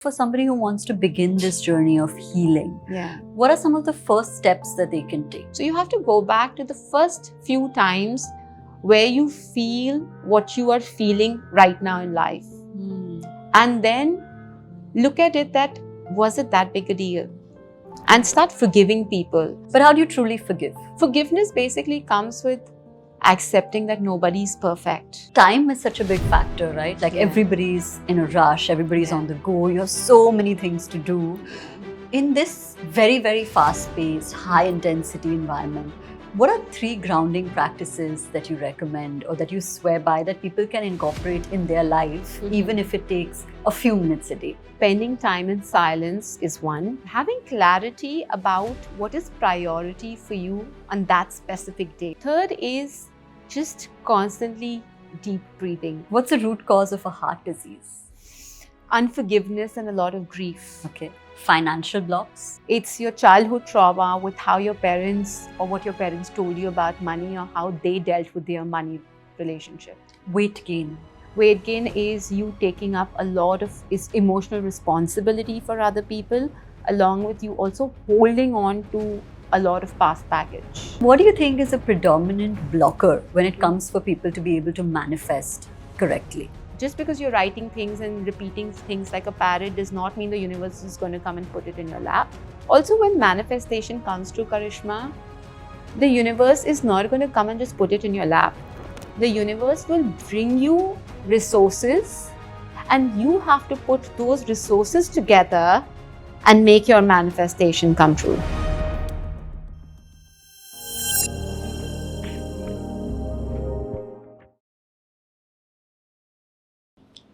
For somebody who wants to begin this journey of healing, Yeah. what are some of the first steps that they can take? So you have to go back to the first few times where you feel what you are feeling right now in life. And then look at it that, was it that big a deal? And start forgiving people. But how do you truly forgive? Forgiveness basically comes with accepting that nobody's perfect. Time is such a big factor, right? Like Yeah. everybody's in a rush, everybody's Yeah. on the go, you have so many things to do. In this very, very fast paced, high intensity environment, what are 3 grounding practices that you recommend or that you swear by that people can incorporate in their life, even if it takes a few minutes a day? Spending time in silence is one. Having clarity about what is priority for you on that specific day. Third is just constantly deep breathing. What's the root cause of a heart disease? Unforgiveness and a lot of grief. Okay. Financial blocks? It's your childhood trauma with how your parents or what your parents told you about money or how they dealt with their money relationship. Weight gain? Weight gain is you taking up a lot of emotional responsibility for other people, along with you also holding on to a lot of past baggage. What do you think is a predominant blocker when it comes for people to be able to manifest correctly? Just because you're writing things and repeating things like a parrot does not mean the universe is going to come and put it in your lap. Also, when manifestation comes to Karishma, the universe is not going to come and just put it in your lap. The universe will bring you resources and you have to put those resources together and make your manifestation come true.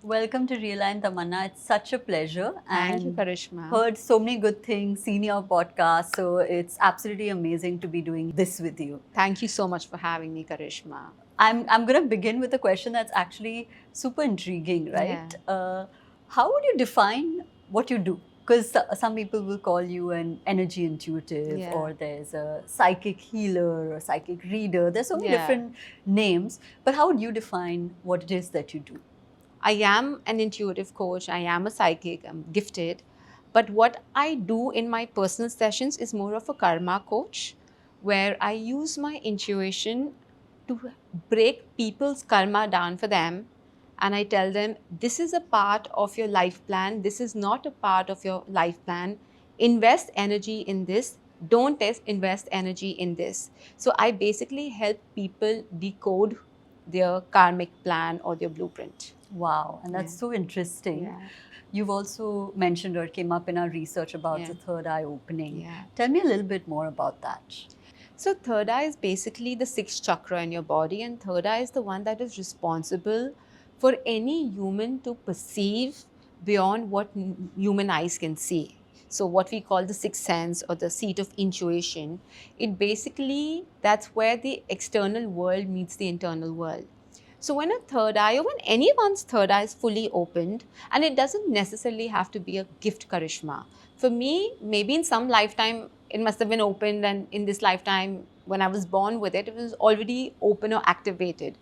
Welcome to Realign Tamanna. It's such a pleasure. Thank you, And Karishma. heard so many good things, seen your podcast. So it's absolutely amazing to be doing this with you. Thank you so much for having me, Karishma. I'm going to begin with a question that's actually super intriguing, right? How would you define what you do? Because some people will call you an energy intuitive, Yeah. or there's a psychic healer or psychic reader. There's so many Yeah. different names. But how would you define what it is that you do? I am an intuitive coach, I am a psychic, I'm gifted. But what I do in my personal sessions is more of a karma coach, where I use my intuition to break people's karma down for them. And I tell them, this is a part of your life plan, this is not a part of your life plan. Invest energy in this, don't invest energy in this. So I basically help people decode their karmic plan or their blueprint. Wow, and that's Yeah. so interesting. Yeah. You've also mentioned or came up in our research about Yeah. the third eye opening. Yeah. Tell me a little bit more about that. So third eye is basically the sixth chakra in your body, and third eye is the one that is responsible for any human to perceive beyond what human eyes can see. So what we call the sixth sense or the seat of intuition, it basically, that's where the external world meets the internal world. So when a third eye or when anyone's third eye is fully opened, and it doesn't necessarily have to be a gift, Karishma. For me, maybe in some lifetime, it must have been opened, and in this lifetime, when I was born with it, it was already open or activated.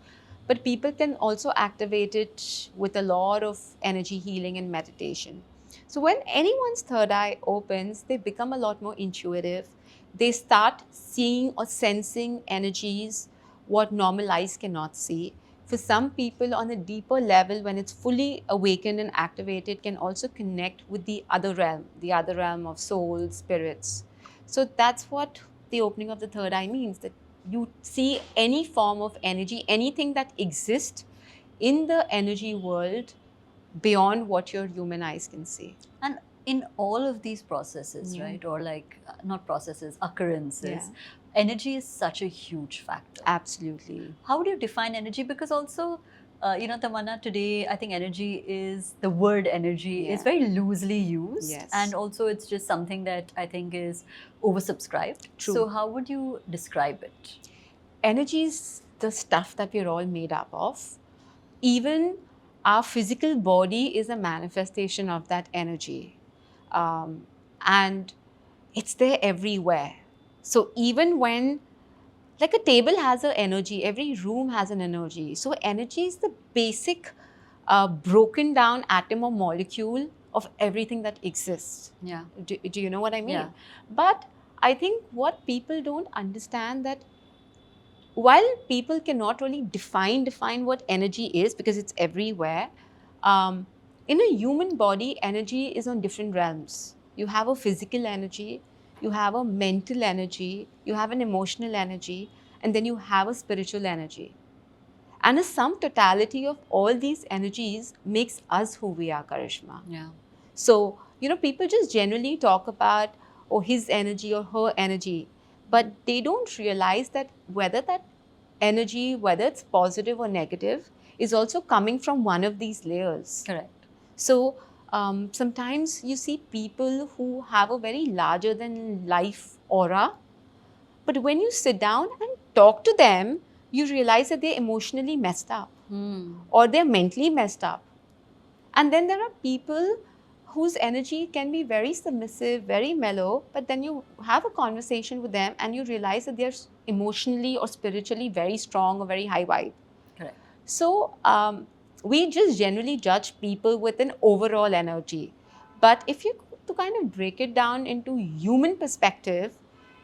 But people can also activate it with a lot of energy healing and meditation. So when anyone's third eye opens, they become a lot more intuitive. They start seeing or sensing energies what normal eyes cannot see. For some people on a deeper level, when it's fully awakened and activated, can also connect with the other realm of souls, spirits. So that's what the opening of the third eye means, that you see any form of energy, anything that exists in the energy world beyond what your human eyes can see. And in all of these processes, Yeah. right, or like not processes, occurrences, Yeah. energy is such a huge factor. Absolutely. How do you define energy? Because also, Tamanna, today I think energy is, the word energy is Yeah. very loosely used. Yes. And also it's just something that I think is oversubscribed. True. So how would you describe it? Energy is the stuff that we're all made up of. Even our physical body is a manifestation of that energy. And it's there everywhere. So even when, like a table has an energy, every room has an energy. So energy is the basic broken down atom or molecule of everything that exists. Yeah. Do you know what I mean? Yeah. But I think what people don't understand that while people cannot really define what energy is because it's everywhere, um, in a human body, energy is on different realms. You have a physical energy, you have a mental energy, you have an emotional energy, and then you have a spiritual energy. And a sum totality of all these energies makes us who we are, Karishma. Yeah. So, people just generally talk about, oh, his energy or her energy, but they don't realize that whether that energy, whether it's positive or negative, is also coming from one of these layers. Correct. So, sometimes you see people who have a very larger than life aura, but when you sit down and talk to them, you realize that they're emotionally messed up or they're mentally messed up. And then there are people whose energy can be very submissive, very mellow, but then you have a conversation with them and you realize that they're emotionally or spiritually very strong or very high vibe. Correct. So we just generally judge people with an overall energy. But if you to kind of break it down into human perspective,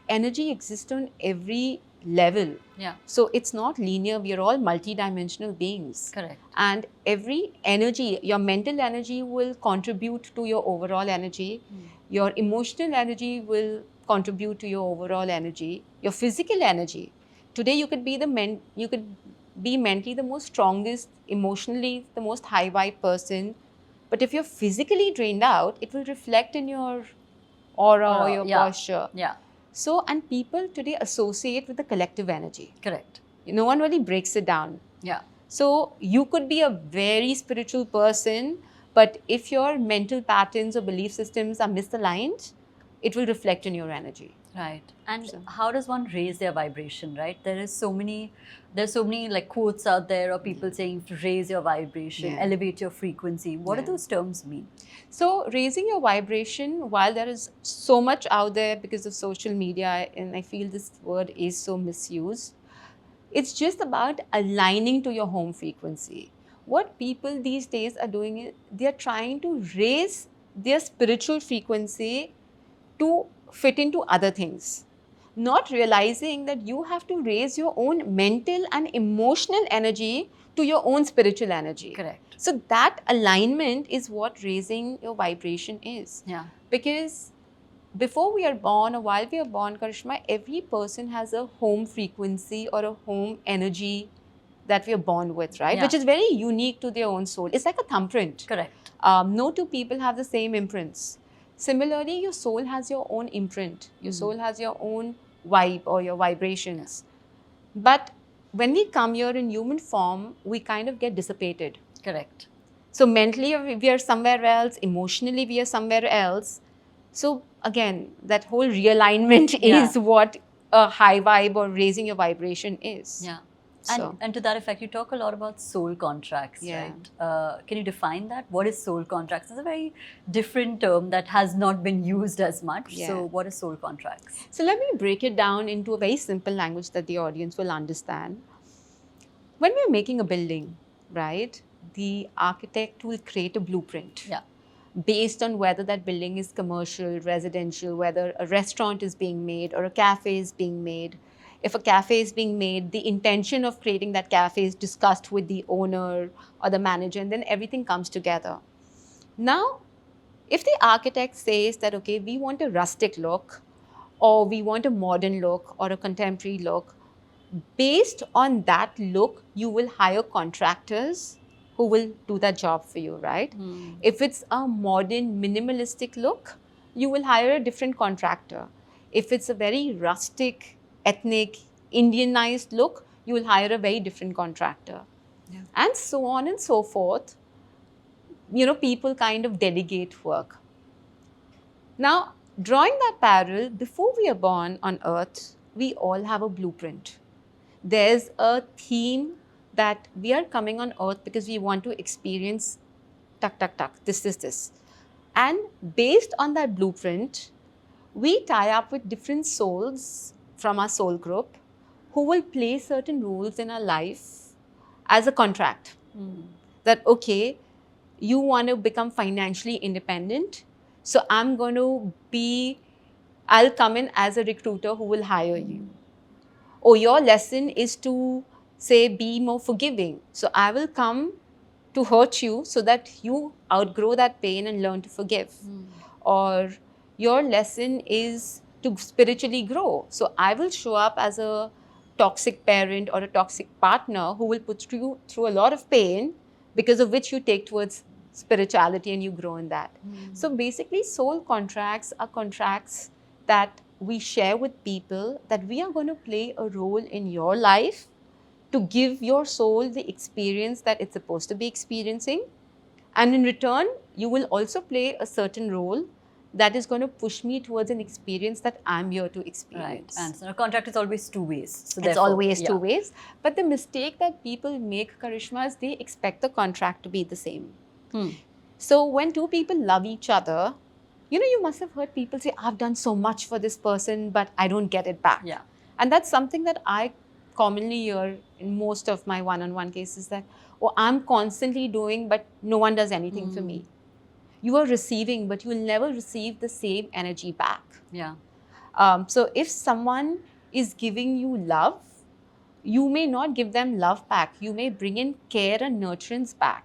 energy exists on every level. Yeah. So it's not linear. We are all multidimensional beings. Correct. And every energy, your mental energy will contribute to your overall energy. Your emotional energy will contribute to your overall energy. Your physical energy. Today you could be mentally the most strongest, emotionally the most high vibe person. But if you're physically drained out, it will reflect in your aura or your posture. Yeah. So, and people today associate with the collective energy. Correct. No one really breaks it down. Yeah. So, you could be a very spiritual person, but if your mental patterns or belief systems are misaligned, it will reflect in your energy. Right. And how does one raise their vibration, right? There's so many like quotes out there or people saying to raise your vibration, elevate your frequency. What do those terms mean? So raising your vibration, while there is so much out there because of social media, and I feel this word is so misused, it's just about aligning to your home frequency. What people these days are doing is they're trying to raise their spiritual frequency to fit into other things, not realizing that you have to raise your own mental and emotional energy to your own spiritual energy. Correct. So that alignment is what raising your vibration is. Yeah. Because before we are born or while we are born, Karishma, every person has a home frequency or a home energy that we are born with, right? Yeah. Which is very unique to their own soul. It's like a thumbprint. Correct. No two people have the same imprints. Similarly, your soul has your own imprint. Your soul has your own vibe or your vibrations. But when we come here in human form, we kind of get dissipated. Correct. So mentally, we are somewhere else. Emotionally, we are somewhere else. So again, that whole realignment is what a high vibe or raising your vibration is. Yeah. So. And to that effect, you talk a lot about soul contracts, right? Can you define that? What is soul contracts? It's a very different term that has not been used as much. Yeah. So what is soul contracts? So let me break it down into a very simple language that the audience will understand. When we're making a building, right, the architect will create a blueprint. Yeah. Based on whether that building is commercial, residential, whether a restaurant is being made or a cafe is being made. If a cafe is being made, the intention of creating that cafe is discussed with the owner or the manager, and then everything comes together. Now, if the architect says that, okay, we want a rustic look, or we want a modern look, or a contemporary look, based on that look, you will hire contractors who will do that job for you, right? If it's a modern, minimalistic look, you will hire a different contractor. If it's a very rustic, ethnic, Indianized look, you will hire a very different contractor. Yeah. And so on and so forth. People kind of delegate work. Now, drawing that parallel, before we are born on earth, we all have a blueprint. There's a theme that we are coming on earth because we want to experience this. And based on that blueprint, we tie up with different souls from our soul group who will play certain roles in our life as a contract. That, okay, you want to become financially independent. So I'll come in as a recruiter who will hire you. Or your lesson is to, say, be more forgiving. So I will come to hurt you so that you outgrow that pain and learn to forgive. Or your lesson is to spiritually grow. So I will show up as a toxic parent or a toxic partner who will put you through a lot of pain, because of which you take towards spirituality and you grow in that. So basically, soul contracts are contracts that we share with people, that we are going to play a role in your life to give your soul the experience that it's supposed to be experiencing. And in return, you will also play a certain role that is going to push me towards an experience that I'm here to Right. experience. And so a contract is always two ways. So It's therefore, always yeah. two ways. But the mistake that people make, Karishma, is they expect the contract to be the same. So when two people love each other, you must have heard people say, I've done so much for this person, but I don't get it back. Yeah. And that's something that I commonly hear in most of my one-on-one cases, that, oh, I'm constantly doing, but no one does anything for me. You are receiving, but you will never receive the same energy back. Yeah. So if someone is giving you love, you may not give them love back. You may bring in care and nurturance back.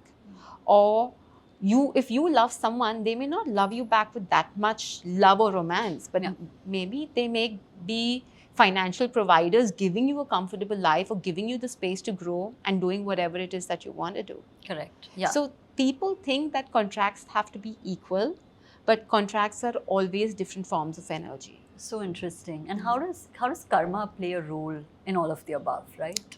Or if you love someone, they may not love you back with that much love or romance, but maybe they may be financial providers giving you a comfortable life, or giving you the space to grow and doing whatever it is that you want to do. Correct. Yeah. So people think that contracts have to be equal, but contracts are always different forms of energy. So interesting. And how does karma play a role in all of the above, right?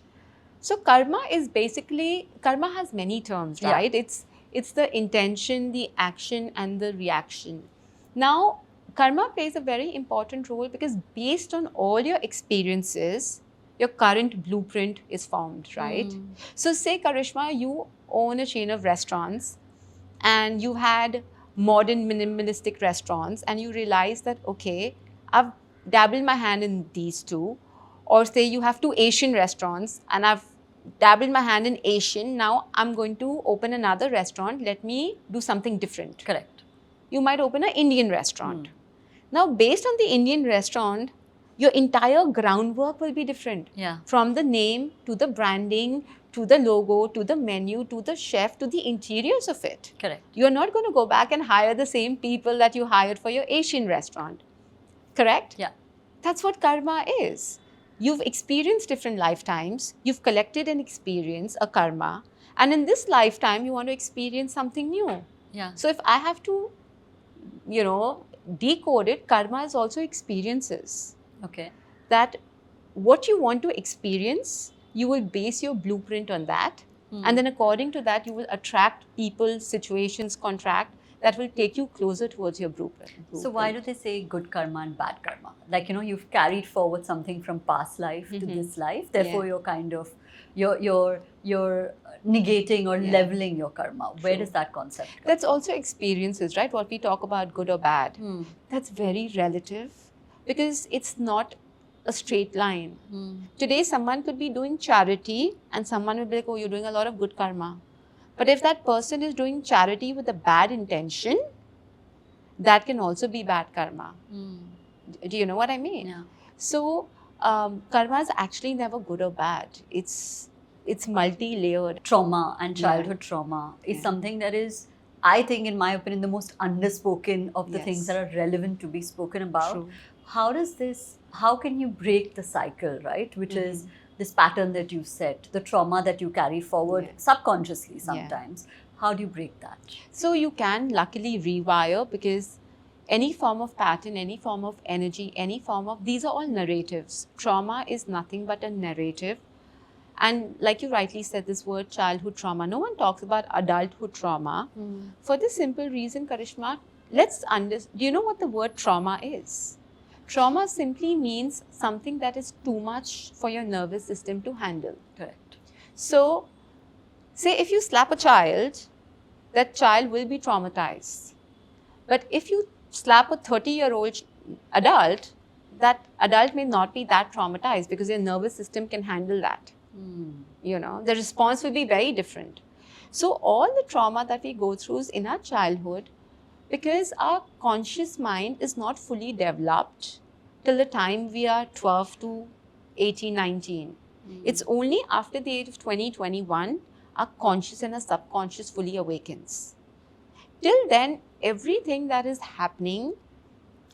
So karma has many terms, Yeah. right? It's the intention, the action, and the reaction. Now, karma plays a very important role, because based on all your experiences, your current blueprint is formed, right? So say, Karishma, you own a chain of restaurants, and you had modern minimalistic restaurants, and you realize that, okay, I've dabbled my hand in these two. Or say you have two Asian restaurants, and I've dabbled my hand in Asian. Now I'm going to open another restaurant. Let me do something different. Correct. You might open an Indian restaurant. Now, based on the Indian restaurant, your entire groundwork will be different. Yeah. From the name to the branding to the logo to the menu to the chef to the interiors of it. Correct. You're not going to go back and hire the same people that you hired for your Asian restaurant. Correct? Yeah. That's what karma is. You've experienced different lifetimes. You've collected an experience, a karma. And in this lifetime, you want to experience something new. Yeah. So if I have to, decode it, karma is also experiences. Okay. That what you want to experience, you will base your blueprint on that. And then according to that, you will attract people, situations, contract that will take you closer towards your blueprint. So why do they say good karma and bad karma? Like, you've carried forward something from past life to this life. Therefore, you're kind of, you're negating or leveling your karma. Where does that concept come? That's also experiences, right? What we talk about, good or bad. That's very relative, because it's not a straight line. Today, someone could be doing charity and someone will be like, oh, you're doing a lot of good karma. But if that person is doing charity with a bad intention, that can also be bad karma. Do you know what I mean? Yeah. So, karma is actually never good or bad. It's multi-layered. Trauma and childhood trauma is something that is, I think, in my opinion, the most underspoken of the things that are relevant to be spoken about. True. How can you break the cycle, right? Which is this pattern that you set, the trauma that you carry forward subconsciously sometimes. How do you break that? So you can luckily rewire, because any form of pattern, any form of energy, these are all narratives. Trauma is nothing but a narrative. And like you rightly said, this word childhood trauma, no one talks about adulthood trauma. For the simple reason, Karishma, do you know what the word trauma is? Trauma simply means something that is too much for your nervous system to handle. Correct. So, say if you slap a child, that child will be traumatized. But if you slap a 30-year-old adult, that adult may not be that traumatized, because your nervous system can handle that. The response will be very different. So all the trauma that we go through is in our childhood because our conscious mind is not fully developed till the time we are 12 to 18, 19. It's only after the age of 20, 21, our conscious and our subconscious fully awakens. Till then, everything that is happening,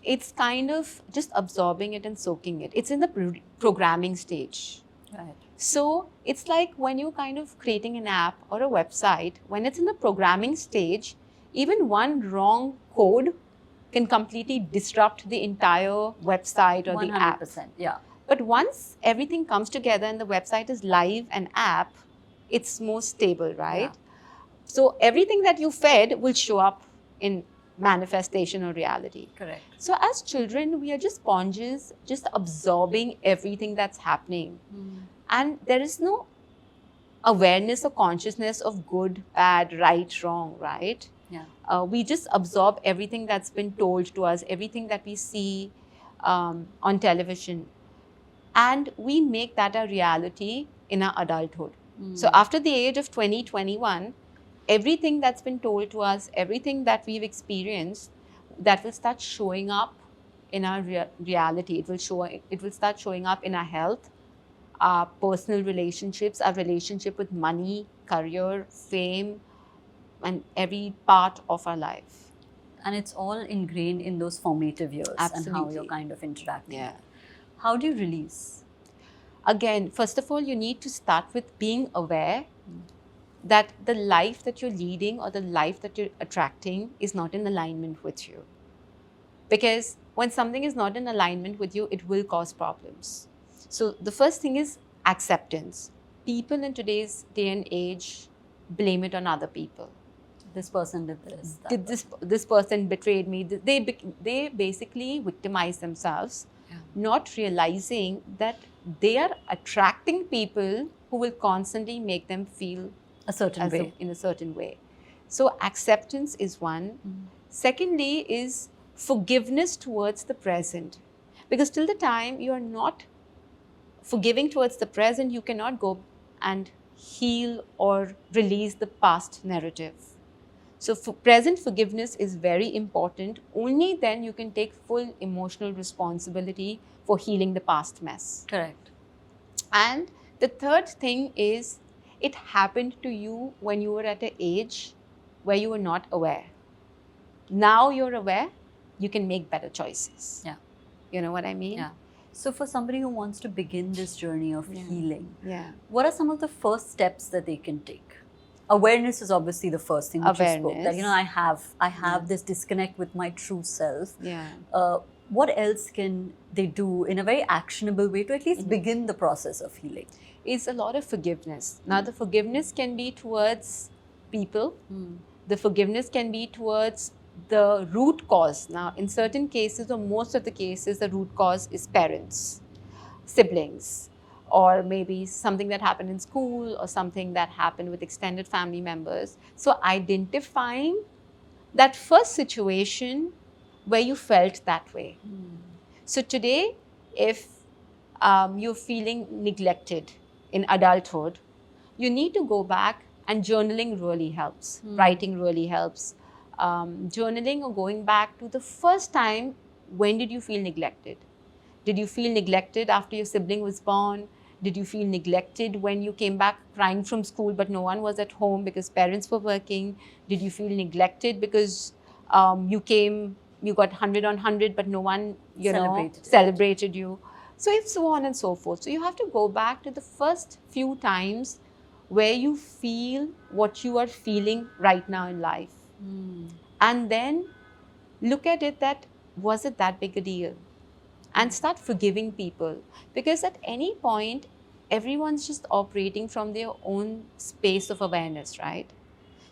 it's kind of just absorbing it and soaking it. It's in the programming stage. Right. So it's like when you're kind of creating an app or a website, when it's in the programming stage, even one wrong code can completely disrupt the entire website or the app. 100%. Yeah. But once everything comes together and the website is live and app, it's more stable, right? Yeah. So everything that you fed will show up in manifestation or reality. Correct. So as children, we are just sponges, just absorbing everything that's happening. And there is no awareness or consciousness of good, bad, right, wrong, right? Yeah. We just absorb everything that's been told to us, everything that we see on television. And we make that a reality in our adulthood. So after the age of 20, 21, everything that's been told to us, everything that we've experienced, that will start showing up in our reality. It will start showing up in our health, our personal relationships, our relationship with money, career, fame, and every part of our life. And it's all ingrained in those formative years and how Absolutely. you're kind of interacting. Yeah. How do you release? Again, first of all, you need to start with being aware that the life that you're leading or the life that you're attracting is not in alignment with you. Because when something is not in alignment with you, it will cause problems. So the first thing is acceptance. People in today's day and age blame it on other people. This person did this. that Did this person betrayed me? They basically victimize themselves, not realizing that they are attracting people who will constantly make them feel a certain way. in a certain way. So acceptance is one. Secondly is forgiveness towards the present. Because till the time you are not forgiving towards the present, you cannot go and heal or release the past narrative. So present forgiveness is very important. Only then you can take full emotional responsibility for healing the past mess. Correct. And the third thing is it happened to you when you were at an age where you were not aware. Now you're aware, you can make better choices. Yeah. You know what I mean? Yeah. So for somebody who wants to begin this journey of healing, Yeah. what are some of the first steps that they can take? Awareness is obviously the first thing which you spoke. That, I have this disconnect with my true self. Yeah. What else can they do in a very actionable way to at least begin the process of healing? Is a lot of forgiveness. Now the forgiveness can be towards people. The forgiveness can be towards the root cause. Now in certain cases or most of the cases, the root cause is parents, siblings, or maybe something that happened in school or something that happened with extended family members. So identifying that first situation where you felt that way. So today, if you're feeling neglected in adulthood, you need to go back, and journaling really helps. Writing really helps. Journaling or going back to the first time, when did you feel neglected? Did you feel neglected after your sibling was born? Did you feel neglected when you came back crying from school but no one was at home because parents were working? Did you feel neglected because you got 100 on 100 but no one celebrated you? So it's so on and so forth. So you have to go back to the first few times where you feel what you are feeling right now in life. And then look at it that, was it that big a deal? And start forgiving people, because at any point, everyone's just operating from their own space of awareness, right?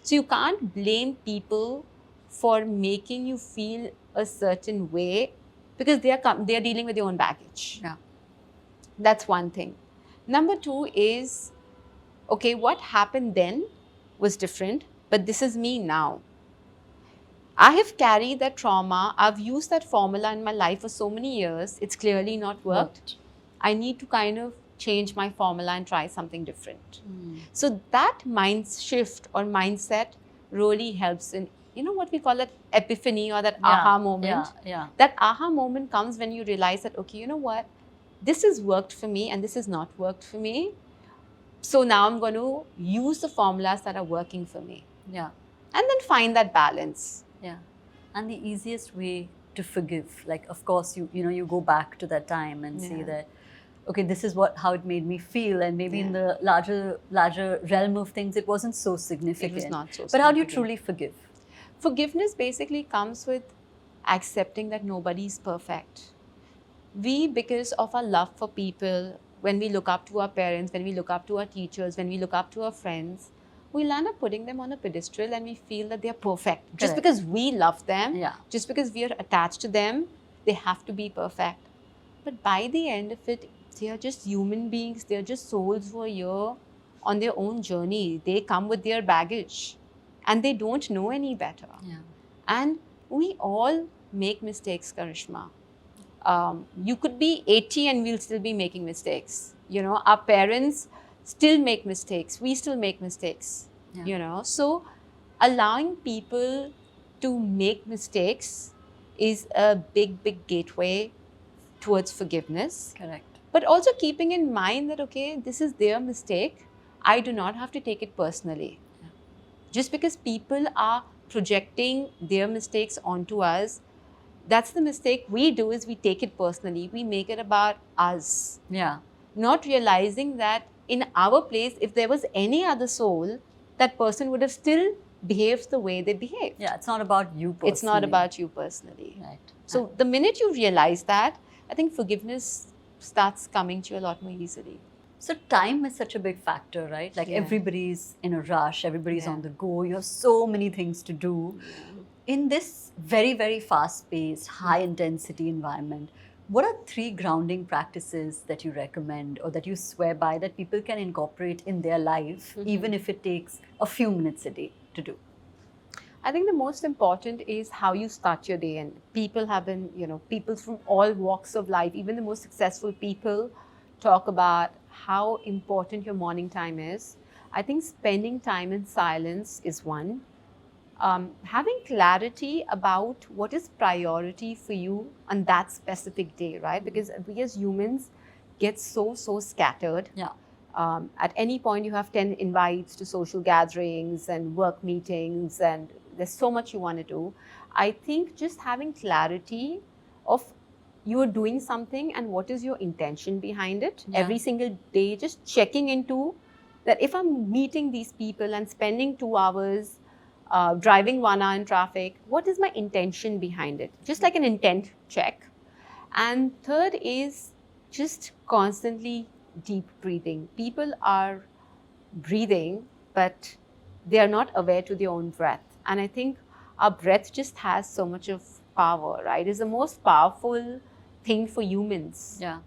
So you can't blame people for making you feel a certain way because they are dealing with their own baggage. Yeah. That's one thing. Number two is, okay, what happened then was different, but this is me now. I have carried that trauma. I've used that formula in my life for so many years. It's clearly not worked. I need to kind of change my formula and try something different. So that mind shift or mindset really helps in, what we call that epiphany or that aha moment. That aha moment comes when you realize that, okay, you know what, this has worked for me and this has not worked for me. So now I'm going to use the formulas that are working for me. Yeah. And then find that balance. Yeah. And the easiest way to forgive, like, of course, you go back to that time and see that, okay, this is how it made me feel, and maybe in the larger realm of things, it wasn't so significant. It was not so significant. But how do you truly forgive? Forgiveness basically comes with accepting that nobody is perfect. We, because of our love for people, when we look up to our parents, when we look up to our teachers, when we look up to our friends, we land up putting them on a pedestal and we feel that they're perfect. Correct. Just because we love them, just because we are attached to them, they have to be perfect. But by the end of it, they are just human beings. They're just souls who are here on their own journey. They come with their baggage and they don't know any better. Yeah. And we all make mistakes, Karishma. You could be 80 and we'll still be making mistakes. Our parents still make mistakes. We still make mistakes. So allowing people to make mistakes is a big, big gateway towards forgiveness. Correct. But also keeping in mind that, okay, this is their mistake. I do not have to take it personally. Yeah. Just because people are projecting their mistakes onto us, that's the mistake we do, is we take it personally. We make it about us. Yeah. Not realizing that in our place, if there was any other soul, that person would have still behaved the way they behaved. Yeah, it's not about you personally. It's not about you personally. Right. So the minute you realize that, I think forgiveness starts coming to you a lot more easily. So time is such a big factor, right? Like everybody's in a rush, everybody's on the go. You have so many things to do. In this very, very fast-paced, high-intensity environment, what are 3 grounding practices that you recommend or that you swear by that people can incorporate in their life, even if it takes a few minutes a day to do? I think the most important is how you start your day. And people have been, people from all walks of life, even the most successful people, talk about how important your morning time is. I think spending time in silence is one. Having clarity about what is priority for you on that specific day, right? Because we as humans get so scattered. Yeah. At any point, you have 10 invites to social gatherings and work meetings, and there's so much you want to do. I think just having clarity of you are doing something and what is your intention behind it every single day, just checking into that. If I'm meeting these people and spending 2 hours driving 1 hour in traffic, what is my intention behind it? Just like an intent check. And third is just constantly deep breathing. People are breathing, but they are not aware to their own breath. And I think our breath just has so much of power, right? It's the most powerful thing for humans. Yeah.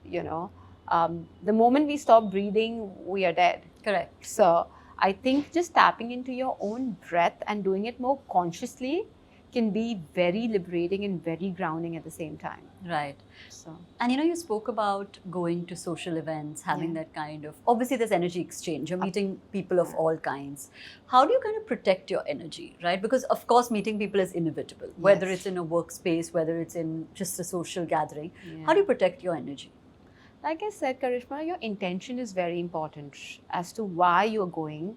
The moment we stop breathing, we are dead. Correct. So I think just tapping into your own breath and doing it more consciously can be very liberating and very grounding at the same time. Right. So, and you spoke about going to social events, having that kind of, obviously there's energy exchange. You're meeting people of all kinds. How do you kind of protect your energy, right? Because of course meeting people is inevitable, whether it's in a workspace, whether it's in just a social gathering. How do you protect your energy? Like I said, Karishma, your intention is very important as to why you're going.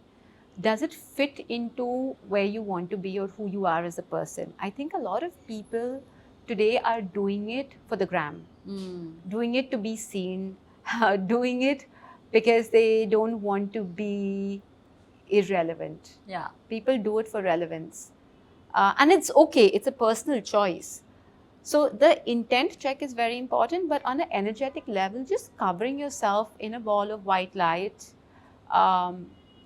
Does it fit into where you want to be or who you are as a person? I think a lot of people today are doing it for the gram, doing it to be seen, doing it because they don't want to be irrelevant. Yeah. People do it for relevance. And it's okay, it's a personal choice. So the intent check is very important, but on an energetic level, just covering yourself in a ball of white light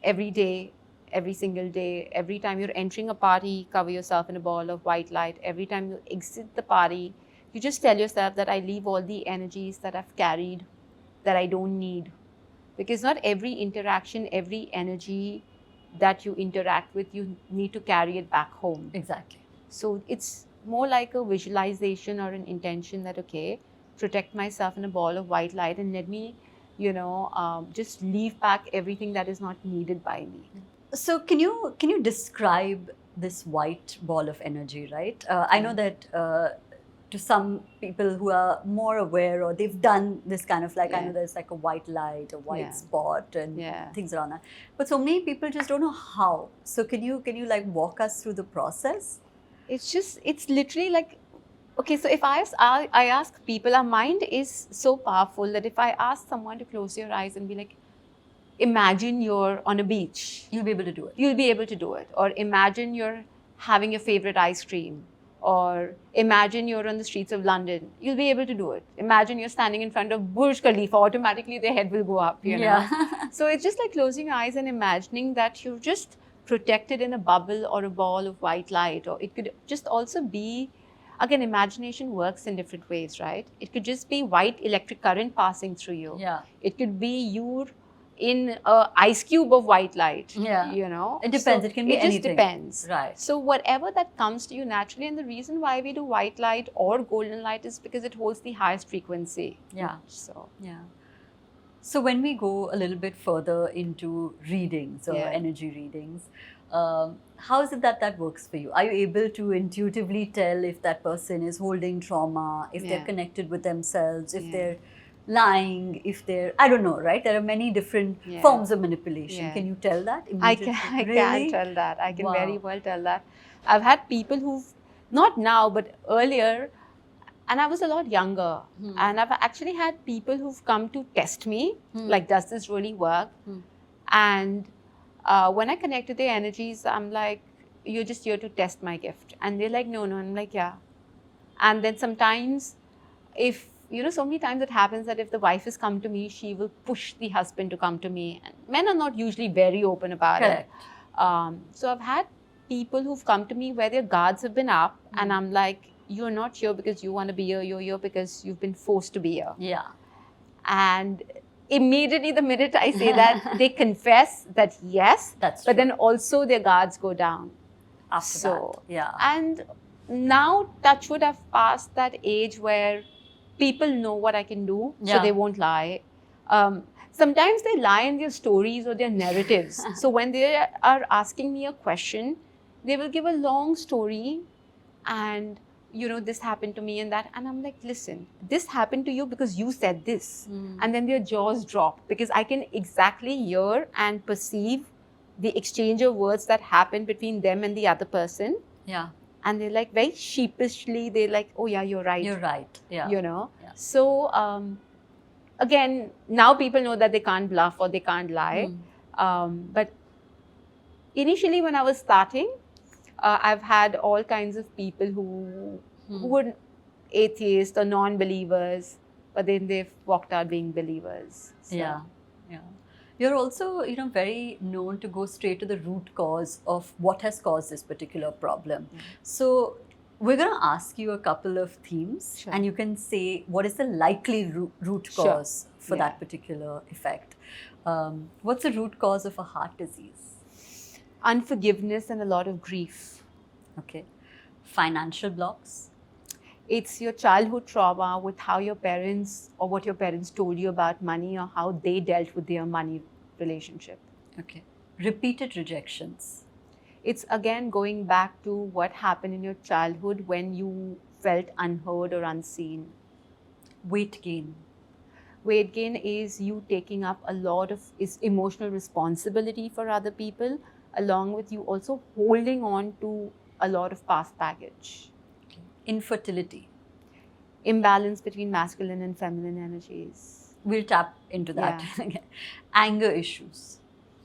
every day, every single day. Every time you're entering a party, cover yourself in a ball of white light. Every time you exit the party, you just tell yourself that I leave all the energies that I've carried that I don't need. Because not every interaction, every energy that you interact with, you need to carry it back home. Exactly. So it's more like a visualization or an intention that, okay, protect myself in a ball of white light and let me, just leave back everything that is not needed by me. So can you describe this white ball of energy, right? I know that to some people who are more aware or they've done this kind of like, I Yeah. know there's like a white light, a white Yeah. spot and Yeah. things around that. But so many people just don't know how. So can you like walk us through the process? It's literally like, okay, so if I ask people, our mind is so powerful that if I ask someone to close your eyes and be like, imagine you're on a beach, You'll be able to do it. you'll be able to do it. Or imagine you're having your favorite ice cream. Or imagine you're on the streets of London, you'll be able to do it. Imagine you're standing in front of Burj Khalifa, automatically their head will go up, you know. Yeah. So it's just like closing your eyes and imagining that you're just protected in a bubble or a ball of white light. Or it could just also be, again, imagination works in different ways, right? It could just be white electric current passing through you. Yeah. It could be you in a ice cube of white light, Yeah. you know. It depends. So It can be it just anything. depends. Right. So whatever that comes to you naturally, and the reason why we do white light or golden light is because it holds the highest frequency. Yeah. So Yeah. So when we go a little bit further into readings or Yeah. energy readings, how is it that works for you? Are you able to intuitively tell if that person is holding trauma, if they're Yeah. connected with themselves, if Yeah. they're lying, if they're, I don't know, right? There are many different Yeah. forms of manipulation. Yeah. Can you tell that I immediately? can Really? tell that. I can Wow. very well tell that. I've had people who've, not now, but earlier, and I was a lot younger, and I've actually had people who've come to test me, like, does this really work? And when I connect to their energies, I'm like, you're just here to test my gift. And they're like, no. I'm like, yeah. And then sometimes, if, so many times it happens that if the wife has come to me, she will push the husband to come to me. And men are not usually very open about Correct. it. So I've had people who've come to me where their guards have been up, and I'm like, you're not here because you want to be here, you're here because you've been forced to be here. Yeah. And immediately, the minute I say that, they confess that yes, That's but true. then also their guards go down. After So, that. Yeah. and now, touchwood, I've passed that age where people know what I can do, so Yeah. they won't lie. Sometimes they lie in their stories or their narratives. So when they are asking me a question, they will give a long story and, this happened to me and that. And I'm like, listen, this happened to you because you said this. And then their jaws drop because I can exactly hear and perceive the exchange of words that happened between them and the other person. Yeah. And they're like, very sheepishly, they're like, oh yeah, you're right. You're right. Yeah. Yeah. Yeah. So again, now people know that they can't bluff or they can't lie. But initially, when I was starting, I've had all kinds of people who were atheists or non-believers, but then they've walked out being believers. So, Yeah. You're also, very known to go straight to the root cause of what has caused this particular problem. So we're going to ask you a couple of themes, Sure. and you can say what is the likely root Sure. cause for Yeah. that particular effect. What's the root cause of a heart disease? Unforgiveness and a lot of grief. Okay. Financial blocks. It's your childhood trauma with how your parents or what your parents told you about money or how they dealt with their money relationship. Okay. Repeated rejections. It's again going back to what happened in your childhood when you felt unheard or unseen. Weight gain. Weight gain is you taking up a lot of emotional responsibility for other people, along with you also holding on to a lot of past baggage. Infertility. Imbalance between masculine and feminine energies. We'll tap into that. Anger issues.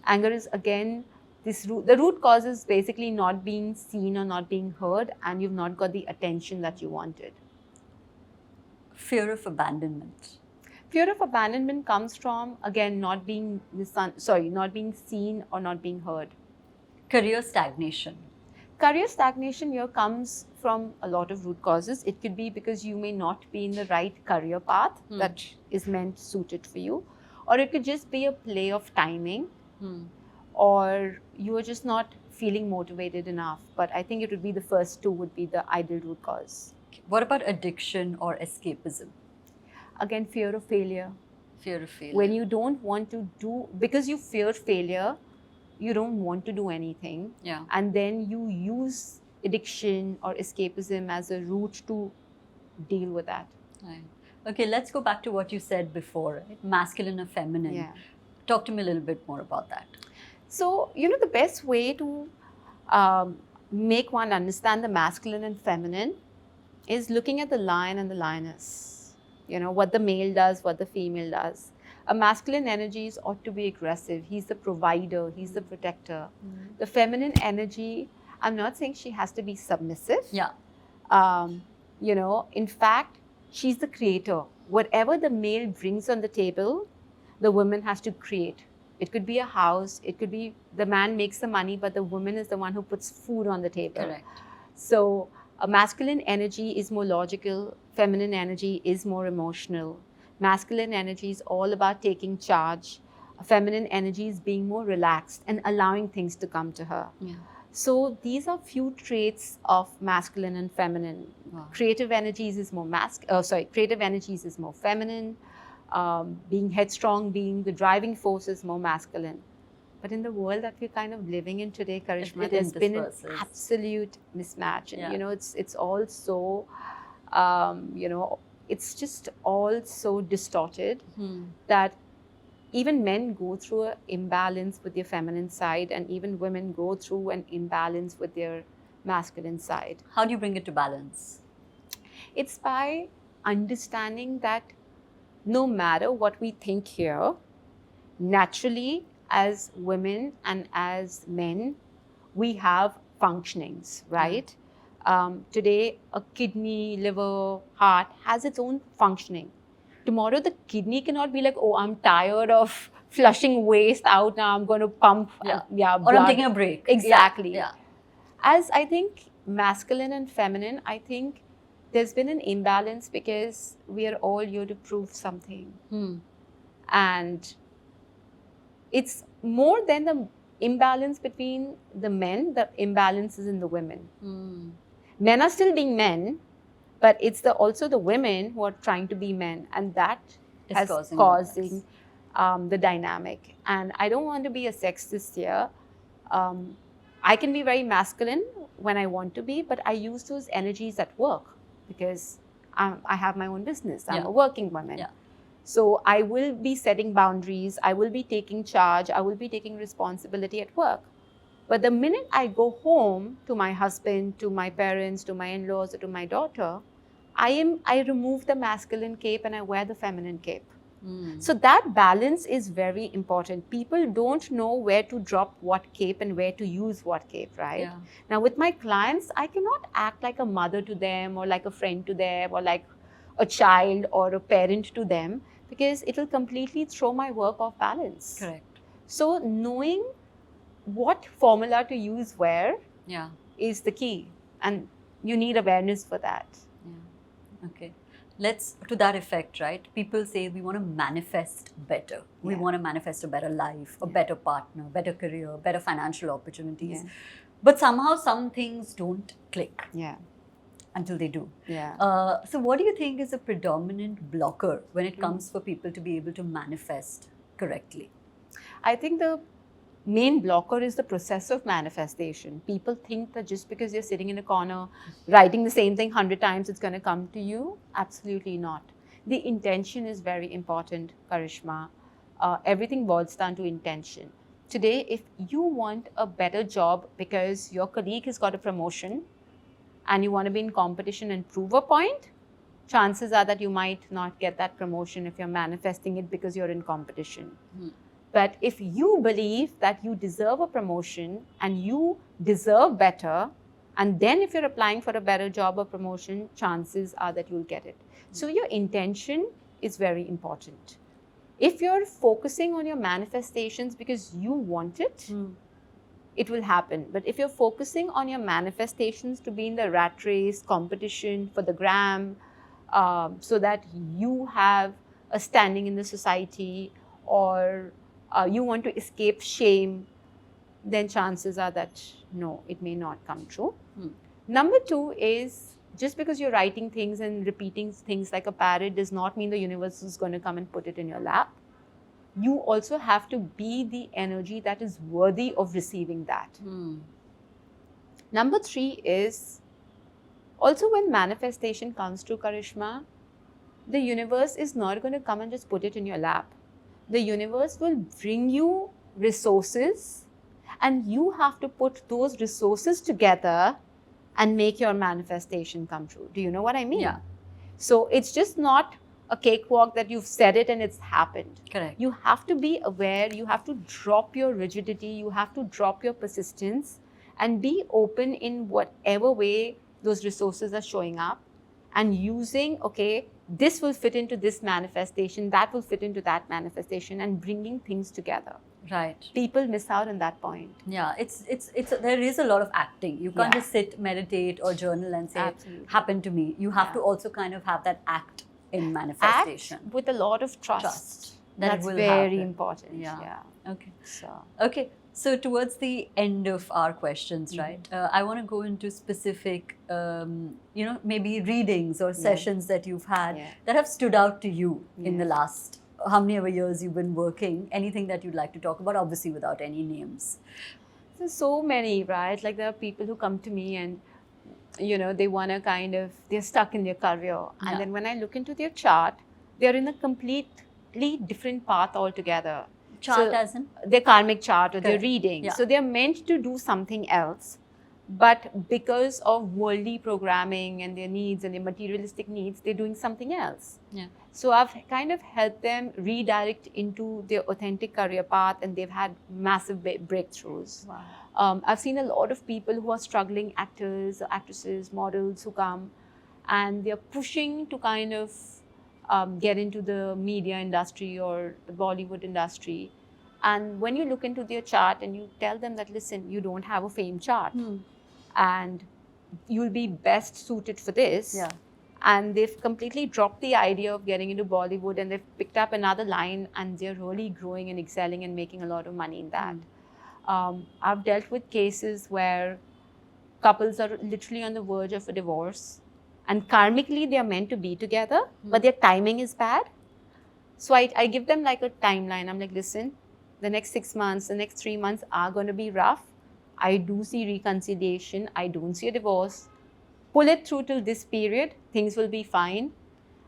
Anger is again the root cause is basically not being seen or not being heard, and you've not got the attention that you wanted. Fear of abandonment. Fear of abandonment comes from again not being seen or not being heard. Career stagnation. Career stagnation here comes from a lot of root causes. It could be because you may not be in the right career path that is meant suited for you, or it could just be a play of timing, or you are just not feeling motivated enough. But I think it would be the first two would be the ideal root cause. What about addiction or escapism? Again, fear of failure. Fear of failure. When you don't want to do, because you fear failure, you don't want to do anything. Yeah. And then you use addiction or escapism as a route to deal with that. Right. Okay, let's go back to what you said before, right? Masculine or feminine. Yeah. Talk to me a little bit more about that. So, the best way to make one understand the masculine and feminine is looking at the lion and the lioness. What the male does, what the female does. A masculine energy ought to be aggressive. He's the provider, he's the protector. The feminine energy, I'm not saying she has to be submissive. Yeah. In fact, she's the creator. Whatever the male brings on the table, the woman has to create. It could be a house, it could be the man makes the money, but the woman is the one who puts food on the table. Correct. So a masculine energy is more logical, feminine energy is more emotional. Masculine energy is all about taking charge. Feminine energy is being more relaxed and allowing things to come to her. Yeah. So these are few traits of masculine and feminine. Wow. Creative energies is more creative energies is more feminine. Being headstrong, being the driving force is more masculine. But in the world that we're kind of living in today, Karishma, there's been an absolute mismatch. And, it's all so, it's just all so distorted that even men go through an imbalance with their feminine side, and even women go through an imbalance with their masculine side. How do you bring it to balance? It's by understanding that no matter what we think here, naturally, as women and as men, we have functionings, right? Today, a kidney, liver, heart has its own functioning. Tomorrow, the kidney cannot be like, oh, I'm tired of flushing waste out now, I'm going to pump blood. Or I'm taking a break. Exactly. Yeah. As I think masculine and feminine, I think there's been an imbalance because we are all here to prove something. And it's more than the imbalance between the men, the imbalance is in the women. Men are still being men, but it's also the women who are trying to be men, and that is causing the dynamic. And I don't want to be a sexist here. I can be very masculine when I want to be, but I use those energies at work because I have my own business. I'm a working woman. Yeah. So I will be setting boundaries. I will be taking charge. I will be taking responsibility at work. But the minute I go home to my husband, to my parents, to my in-laws, or to my daughter, I remove the masculine cape and I wear the feminine cape. So that balance is very important. People don't know where to drop what cape and where to use what cape, right? Yeah. Now with my clients, I cannot act like a mother to them or like a friend to them or like a child or a parent to them, because it will completely throw my work off balance. Correct. So knowing what formula to use where is the key, and you need awareness for that. Yeah. Okay. Let's, to that effect, right? People say we want to manifest better. We want to manifest a better life, a better partner, better career, better financial opportunities. Yeah. But somehow some things don't click until they do. Yeah. So what do you think is a predominant blocker when it comes for people to be able to manifest correctly? I think the main blocker is the process of manifestation. People think that just because you're sitting in a corner writing the same thing 100 times, it's going to come to you. Absolutely not. The intention is very important, Karishma. Everything boils down to intention. Today, if you want a better job because your colleague has got a promotion and you want to be in competition and prove a point, chances are that you might not get that promotion if you're manifesting it because you're in competition. But if you believe that you deserve a promotion and you deserve better, and then if you're applying for a better job or promotion, chances are that you'll get it. So your intention is very important. If you're focusing on your manifestations because you want it, it will happen. But if you're focusing on your manifestations to be in the rat race, competition for the gram, so that you have a standing in the society, or you want to escape shame, then chances are that no, it may not come true. Number two is just because you're writing things and repeating things like a parrot does not mean the universe is going to come and put it in your lap. You also have to be the energy that is worthy of receiving that. Number 3 is also when manifestation comes to Karishma, the universe is not going to come and just put it in your lap. The universe will bring you resources, and you have to put those resources together and make your manifestation come true. Do you know what I mean? Yeah. So it's just not a cakewalk that you've said it and it's happened. Correct. You have to be aware, you have to drop your rigidity, you have to drop your persistence and be open in whatever way those resources are showing up and using, okay, this will fit into this manifestation, that will fit into that manifestation, and bringing things together. Right. People miss out on that point. Yeah, it's there is a lot of acting. You can't Yeah. just sit, meditate, or journal and say, Absolutely. happen to me. You have Yeah. to also kind of have that act in manifestation. Act with a lot of trust. That it That's will very happen. important. Yeah. Okay. So, Okay. So towards the end of our questions, Mm-hmm. right? I want to go into specific, maybe readings or sessions that you've had Yeah. that have stood out to you in Yeah. the last how many ever years you've been working. Anything that you'd like to talk about, obviously without any names. there's so many, right? Like there are people who come to me and, they want to they're stuck in their career. Yeah. And then when I look into their chart, they're in a completely different path altogether. Chart So- as in? Their karmic chart or their Correct. reading. Yeah. So they're meant to do something else. But because of worldly programming and their needs and their materialistic needs, they're doing something else. Yeah. So I've kind of helped them redirect into their authentic career path, and they've had massive breakthroughs. Wow. I've seen a lot of people who are struggling actors, actresses, models who come and they're pushing to kind of get into the media industry or the Bollywood industry. And when you look into their chart and you tell them that, listen, you don't have a fame chart and you'll be best suited for this. Yeah. And they've completely dropped the idea of getting into Bollywood and they've picked up another line and they're really growing and excelling and making a lot of money in that. I've dealt with cases where couples are literally on the verge of a divorce and karmically they are meant to be together, but their timing is bad. So I give them like a timeline. I'm like, listen, the next 6 months, the next 3 months are going to be rough. I do see reconciliation. I don't see a divorce. Pull it through till this period. Things will be fine.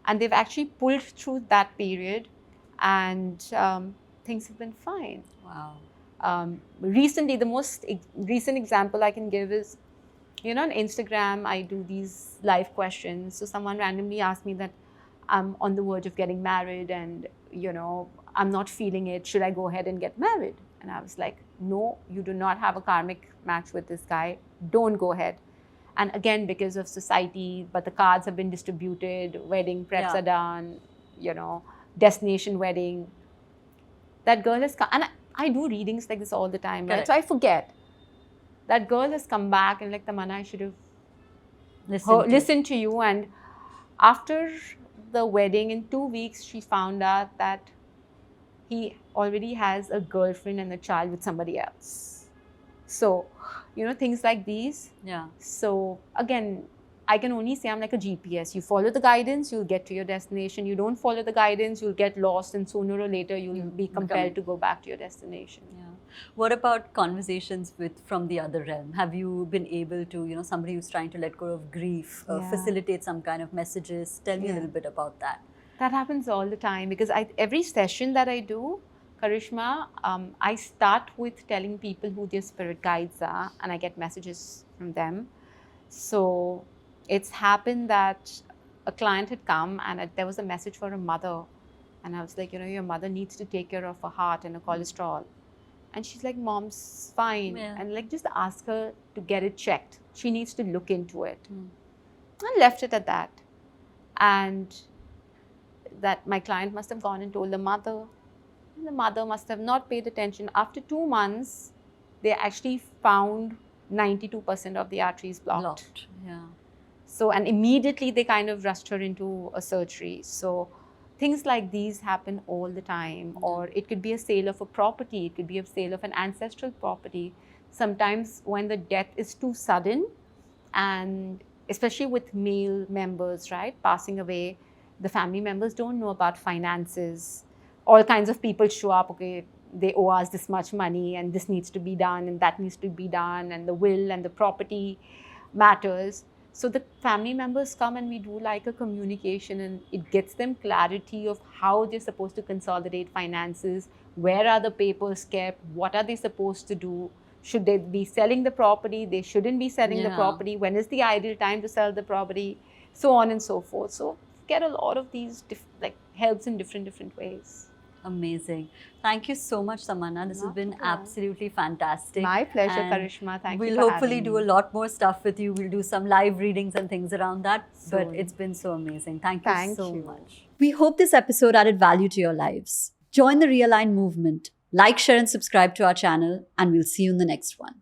And they've actually pulled through that period and things have been fine. Wow. Recently, the most recent example I can give is, on Instagram, I do these live questions. So someone randomly asked me that I'm on the verge of getting married and, I'm not feeling it. Should I go ahead and get married? And I was like, no, you do not have a karmic match with this guy. Don't go ahead. And again, because of society, but the cards have been distributed, wedding preps Yeah. are done, destination wedding. That girl has come, and I do readings like this all the time, right? Correct. So I forget. That girl has come back and like, Tamanna, I should have listened to you. And after the wedding, in 2 weeks, she found out that he already has a girlfriend and a child with somebody else. So, things like these. Yeah. So again, I can only say I'm like a GPS. You follow the guidance, you'll get to your destination. You don't follow the guidance, you'll get lost, and sooner or later you'll be compelled to go back to your destination. Yeah. What about conversations from the other realm? Have you been able to, somebody who's trying to let go of grief, Yeah. facilitate some kind of messages? Tell me a Yeah. little bit about that. That happens all the time because every session that I do, Karishma, I start with telling people who their spirit guides are, and I get messages from them. So it's happened that a client had come and there was a message for a mother, and I was like, your mother needs to take care of her heart and her cholesterol. And she's like, Mom's fine. Yeah. And like, just ask her to get it checked. She needs to look into it. Mm. I left it at that. And that my client must have gone and told the mother. And the mother must have not paid attention. After 2 months, they actually found 92% of the arteries blocked. Yeah. So, and immediately they kind of rushed her into a surgery. So, things like these happen all the time. Or it could be a sale of a property, it could be a sale of an ancestral property. Sometimes when the death is too sudden and especially with male members, right, passing away, the family members don't know about finances. All kinds of people show up, okay, they owe us this much money and this needs to be done and that needs to be done, and the will and the property matters. So the family members come and we do like a communication, and it gets them clarity of how they're supposed to consolidate finances, where are the papers kept, what are they supposed to do, should they be selling the property, they shouldn't be selling the Yeah. property, when is the ideal time to sell the property, so on and so forth. So get a lot of these like helps in different ways. Amazing. Thank you so much, Tamanna. This has Not been at all. absolutely fantastic. My pleasure, And Karishma. Thank you we'll for hopefully having do a me. lot more stuff with you. We'll do some live readings and things around that. But Soon. it's been so amazing. Thank you Thank so you. much. We hope this episode added value to your lives. Join the Realign movement. Like, share, and subscribe to our channel, and we'll see you in the next one.